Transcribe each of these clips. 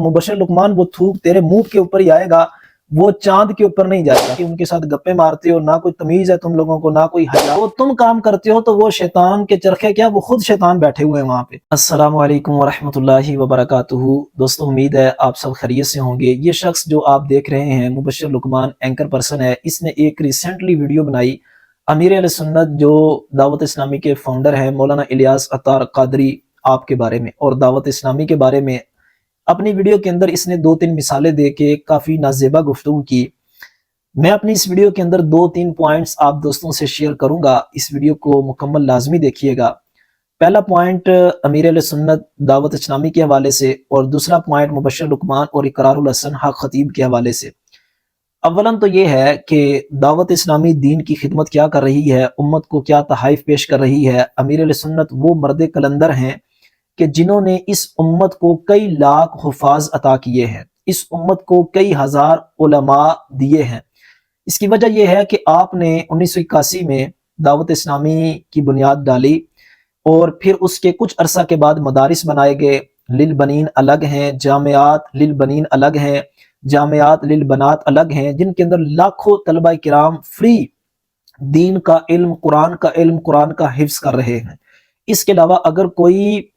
मुबशर लुकमान वो थूक तेरे मुंह के ऊपर ही आएगा, वो चांद के ऊपर नहीं जाएगा। कि उनके साथ गप्पे मारते हो, ना कोई तमीज है तुम लोगों को, ना कोई हया। वो तुम काम करते हो तो वो शैतान के चरखे क्या, वो खुद शैतान बैठे हुए हैं वहां पे। अस्सलाम वालेकुम वरहमतुल्लाहि वबरकातुहू। दोस्तों, उम्मीद है आप सब खैरियत से होंगे। ये शख्स जो आप देख रहे हैं मुबशर लुकमान एंकर पर्सन है। इसने एक रिसेंटली वीडियो बनाई अमीर अहले सुन्नत जो दावत इस्लामी के फाउंडर हैं मौलाना इलियास अत्तार कादरी आपके बारे में और दावत इस्लामी के बारे में। अपनी वीडियो के अंदर इसने 2-3 मिसालें दे के काफ़ी नाजेबा गुफ्तगू की। मैं अपनी इस वीडियो के अंदर 2-3 पॉइंट्स आप दोस्तों से शेयर करूंगा। इस वीडियो को मुकम्मल लाजमी देखिएगा। पहला पॉइंट अमीर अहले सुन्नत दावत इस्लामी के हवाले से और दूसरा पॉइंट मुबशर लुकमान और इकरारुल हसन हक खतीब के हवाले से। अव्वलन तो ये है कि दावत इस्लामी दीन की खिदमत क्या कर रही है, उम्मत को क्या तहाइफ पेश कर रही है। अमीर अहले सुन्नत वो मर्द कलंदर हैं कि जिन्होंने इस उम्मत को कई लाख हुफाज अता किए हैं, इस उम्मत को कई हजार उलमा दिए हैं। इसकी वजह यह है कि आपने 1981 में दावत इस्लामी की बुनियाद डाली और फिर उसके कुछ अरसा के बाद मदारिस बनाए गए। लिल बनीन अलग हैं, जामियात लिल बनीन अलग हैं, जामियात लिल बनात अलग हैं, जिनके अंदर लाखों तलबा किराम फ्री दीन का इल्म, कुरान का हिफ्ज कर रहे हैं। इसके अलावा अगर कोई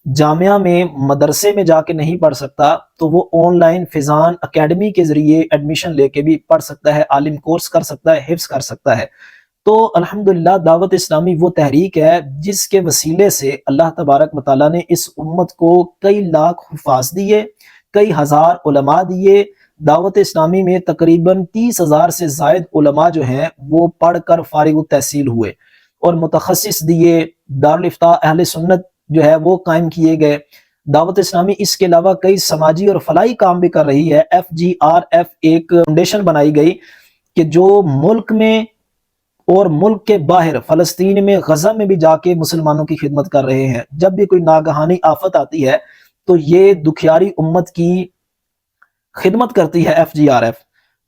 जामिया में मदरसे में जाके नहीं पढ़ सकता तो वो ऑनलाइन फिजान एकेडमी के जरिए एडमिशन लेके भी पढ़ सकता है, आलिम कोर्स कर सकता है, हिफ्ज कर सकता है। तो अल्हम्दुलिल्लाह दावत इस्लामी वो तहरीक है जिसके वसीले से अल्लाह तबारक व तआला ने इस उम्मत को कई लाख हुफाज दिए, कई हजार उलमा दिए। दावत इस्लामी में तकरीबन 30,000 से जायद उलमा जो हैं वो पढ़कर फारिग तहसील हुए और मुतखस्सिस दिए। दारुल इफ्ता अहले सुन्नत जो है वो कायम किए गए। दावत इस्लामी इसके अलावा कई समाजी और फलाही काम भी कर रही है। FGRF एक फाउंडेशन बनाई गई कि जो मुल्क में और मुल्क के बाहर फलस्तीन में, गजा में भी जाके मुसलमानों की खिदमत कर रहे हैं। जब भी कोई नागहानी आफत आती है तो ये दुखियारी उम्मत की खिदमत करती है FGRF।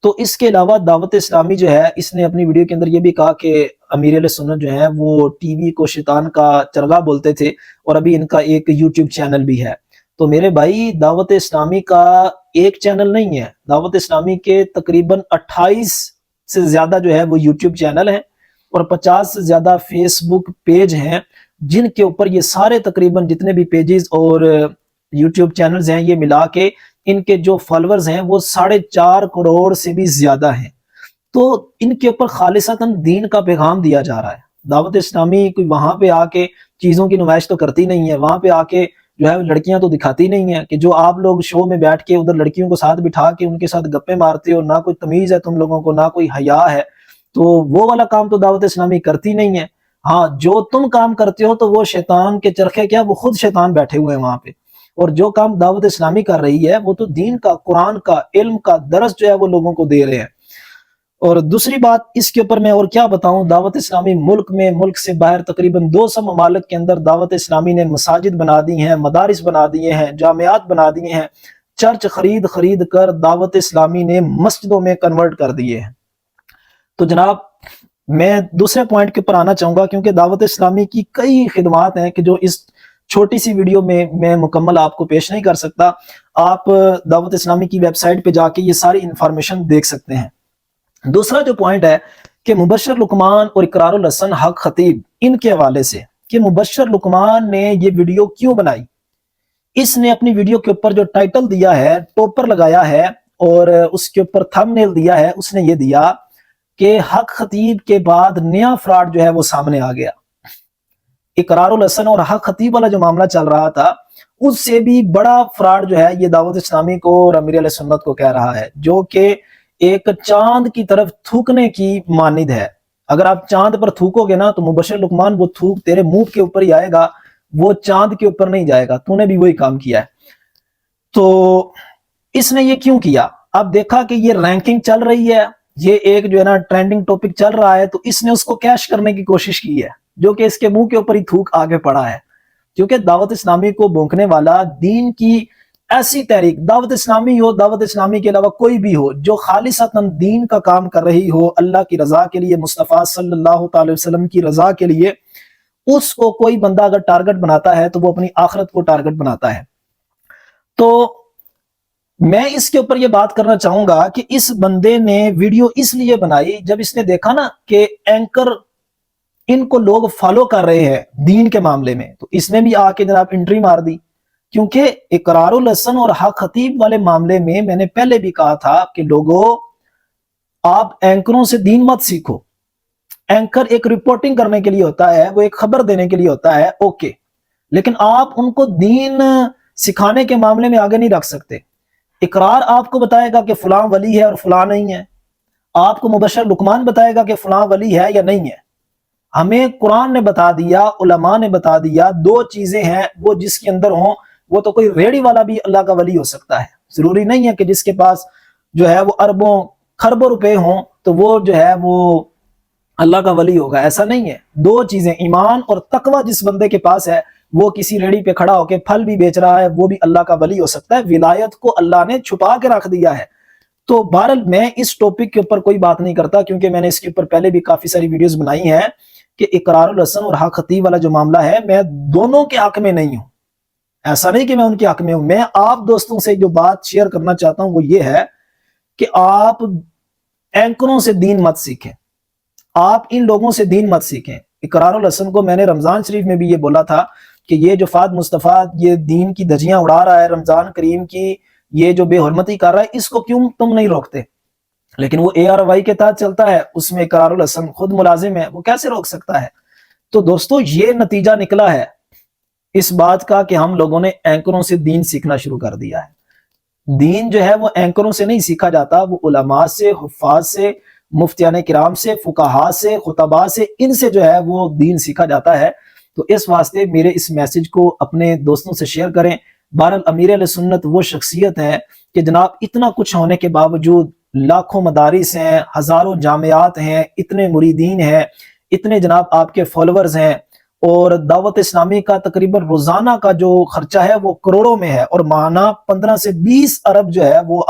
तो इसके अलावा दावत इस्लामी जो है इसने अपनी वीडियो के अंदर ये भी कहा कि अमीर अहले सुन्नत जो है वो टीवी को शैतान का चरगा बोलते थे और अभी इनका एक यूट्यूब चैनल भी है। तो मेरे भाई, दावत इस्लामी का एक चैनल नहीं है, दावत इस्लामी के तकरीबन 28 से ज्यादा जो है वो यूट्यूब चैनल है और 50 से ज्यादा फेसबुक पेज हैं, जिनके ऊपर ये सारे तकरीबन जितने भी पेजेस और यूट्यूब चैनल्स हैं ये मिला के इनके जो फॉलोअर्स हैं वो 4.5 करोड़ से भी ज्यादा हैं। तो इनके ऊपर खालिसतन दीन का पैगाम दिया जा रहा है। दावत इस्लामी कोई वहां पे आके चीजों की नुमाइश तो करती नहीं है, वहां पे आके जो है लड़कियां तो दिखाती नहीं है कि जो आप लोग शो में बैठ के उधर लड़कियों को साथ बिठा के उनके साथ गप्पे मारते हो, ना कोई तमीज है तुम लोगों को, ना कोई हया है। तो वो वाला काम तो दावत इस्लामी करती नहीं है। हाँ, जो तुम काम करते हो तो वो शैतान के चरखे क्या, वो खुद शैतान बैठे हुए हैं वहां पे। और जो काम दावत इस्लामी कर रही है वो तो दीन का, कुरान का, इल्म का दरस जो है वो लोगों को दे रहे हैं। और दूसरी बात इसके ऊपर मैं और क्या बताऊं, दावत इस्लामी मुल्क में, मुल्क से बाहर तकरीबन 200 ममालिक के अंदर दावत इस्लामी ने मसाजिद बना दी हैं, मदारिस बना दिए हैं, जामियात बना दिए हैं, चर्च खरीद खरीद कर दावत इस्लामी ने मस्जिदों में कन्वर्ट कर दिए हैं। तो जनाब, मैं दूसरे पॉइंट के ऊपर आना चाहूंगा क्योंकि दावत इस्लामी की कई खिदमात हैं कि जो इस छोटी सी वीडियो में मैं मुकम्मल आपको पेश नहीं कर सकता। आप दावत इस्लामी की वेबसाइट पे जाके ये सारी इंफॉर्मेशन देख सकते हैं। दूसरा जो पॉइंट है कि मुबशर लुकमान और इकरारुल हसन हक खतीब, इनके हवाले से कि मुबशर लुकमान ने ये वीडियो क्यों बनाई। इसने अपनी वीडियो के ऊपर जो टाइटल दिया है, टॉपर लगाया है और उसके ऊपर थंबनेल दिया है, उसने ये दिया कि हक खतीब के बाद नया फ्रॉड जो है वो सामने आ गया। इकरारुल हसन और हक खतीब वाला जो मामला चल रहा था उससे भी बड़ा फ्रॉड जो है ये दावत इस्लामी को और अमीर अहले सुन्नत को कह रहा है, जो कि एक चांद की तरफ थूकने की मानिद है। अगर आप चांद पर थूकोगे ना तो मुबशर लुकमान वो थूक तेरे मुंह के ऊपर ही आएगा, वो चांद के ऊपर नहीं जाएगा। तूने भी वही काम किया है। तो इसने ये क्यों किया? अब देखा कि ये रैंकिंग चल रही है, ये एक जो है ना ट्रेंडिंग टॉपिक चल रहा है, तो इसने उसको कैश करने की कोशिश की है, जो कि इसके मुंह के ऊपर ही थूक आगे पड़ा है। क्योंकि दावत इस्लामी को भोंकने वाला, दीन की ऐसी तहरीक, दावत इस्लामी हो, दावत इस्लामी के अलावा कोई भी हो, जो खालिसतन दीन का काम कर रही हो, अल्लाह की रजा के लिए, मुस्तफ़ा सल्लल्लाहु अलैहि वसल्लम की रजा के लिए, उसको कोई बंदा अगर टारगेट बनाता है तो वो अपनी आखिरत को टारगेट बनाता है। तो میں اس کے اوپر یہ بات کرنا چاہوں گا کہ اس بندے نے ویڈیو اس لیے بنائی جب اس نے دیکھا نا کہ اینکر ان کو لوگ فالو کر رہے ہیں دین کے معاملے میں، تو اس نے بھی آ کے جناب انٹری مار دی. کیونکہ اقرار الحسن اور حق خطیب والے معاملے میں نے پہلے بھی کہا تھا کہ لوگوں آپ اینکروں سے دین مت سیکھو. اینکر ایک رپورٹنگ کرنے کے لیے ہوتا ہے، وہ ایک خبر دینے کے لیے ہوتا ہے، اوکے، لیکن آپ ان کو دین سکھانے کے معاملے میں آگے نہیں رکھ سکتے. اقرار آپ کو بتائے گا کہ فلاں ولی ہے اور فلاں نہیں ہے، آپ کو مبشر لقمان بتائے گا کہ فلاں ولی ہے یا نہیں ہے. ہمیں قرآن نے بتا دیا، علماء نے بتا دیا، دو چیزیں ہیں وہ جس کے اندر ہوں وہ تو کوئی ریڑی والا بھی اللہ کا ولی ہو سکتا ہے. ضروری نہیں ہے کہ جس کے پاس جو ہے وہ اربوں خربوں روپے ہوں تو وہ جو ہے وہ اللہ کا ولی ہوگا، ایسا نہیں ہے. دو چیزیں، ایمان اور تقوی جس بندے کے پاس ہے وہ کسی ریڑی پہ کھڑا ہو کے پھل بھی بیچ رہا ہے وہ بھی اللہ کا ولی ہو سکتا ہے. ولایت کو اللہ نے چھپا کے رکھ دیا ہے. تو بہرحال میں اس ٹاپک کے اوپر کوئی بات نہیں کرتا کیونکہ میں نے اس کے اوپر پہلے بھی کافی ساری ویڈیوز بنائی ہیں کہ اقرار الحسن اور حق خطیب والا جو معاملہ ہے میں دونوں کے حق میں نہیں ہوں. ایسا نہیں کہ میں ان کے حق میں ہوں. میں آپ دوستوں سے جو بات شیئر کرنا چاہتا ہوں وہ یہ ہے کہ آپ اینکروں سے دین مت سیکھیں، آپ ان لوگوں سے دین مت سیکھیں. اقرار الحسن کو میں نے رمضان شریف میں بھی یہ بولا تھا کہ یہ جو فہد مصطفیٰ یہ دین کی دھجیاں اڑا رہا ہے، رمضان کریم کی یہ جو بے حرمتی کر رہا ہے، اس کو کیوں تم نہیں روکتے؟ لیکن وہ ARY کے تحت چلتا ہے، اس میں اقرار الحسن خود ملازم ہے، وہ کیسے روک سکتا ہے؟ تو دوستو یہ نتیجہ نکلا ہے اس بات کا کہ ہم لوگوں نے اینکروں سے دین سیکھنا شروع کر دیا ہے. دین جو ہے وہ اینکروں سے نہیں سیکھا جاتا، وہ علماء سے، حفاظ سے، مفتیان کرام سے، فقہاء سے، خطباء سے، ان سے جو ہے وہ دین سیکھا جاتا ہے. تو اس واسطے میرے اس میسج کو اپنے دوستوں سے شیئر کریں. بہرحال امیر اہل سنت وہ شخصیت ہے کہ جناب اتنا کچھ ہونے کے باوجود لاکھوں مدارس ہیں، ہزاروں جامعات ہیں، اتنے مریدین ہیں، اتنے جناب آپ کے فالوورز ہیں، اور دعوت اسلامی کا تقریباً روزانہ کا جو خرچہ ہے وہ کروڑوں میں ہے، اور ماہانہ 15 سے 20 ارب جو ہے وہ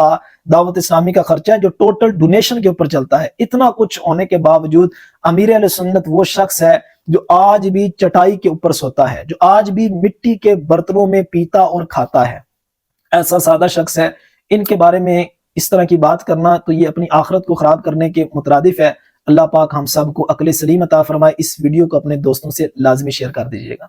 دعوت اسلامی کا خرچہ ہے جو ٹوٹل ڈونیشن کے اوپر چلتا ہے. اتنا کچھ ہونے کے باوجود امیر اہل سنت وہ شخص ہے جو آج بھی چٹائی کے اوپر سوتا ہے، جو آج بھی مٹی کے برتنوں میں پیتا اور کھاتا ہے. ایسا سادہ شخص ہے. ان کے بارے میں اس طرح کی بات کرنا تو یہ اپنی آخرت کو خراب کرنے کے مترادف ہے. اللہ پاک ہم سب کو عقل سلیم عطا فرمائے. اس ویڈیو کو اپنے دوستوں سے لازمی شیئر کر دیجیے گا.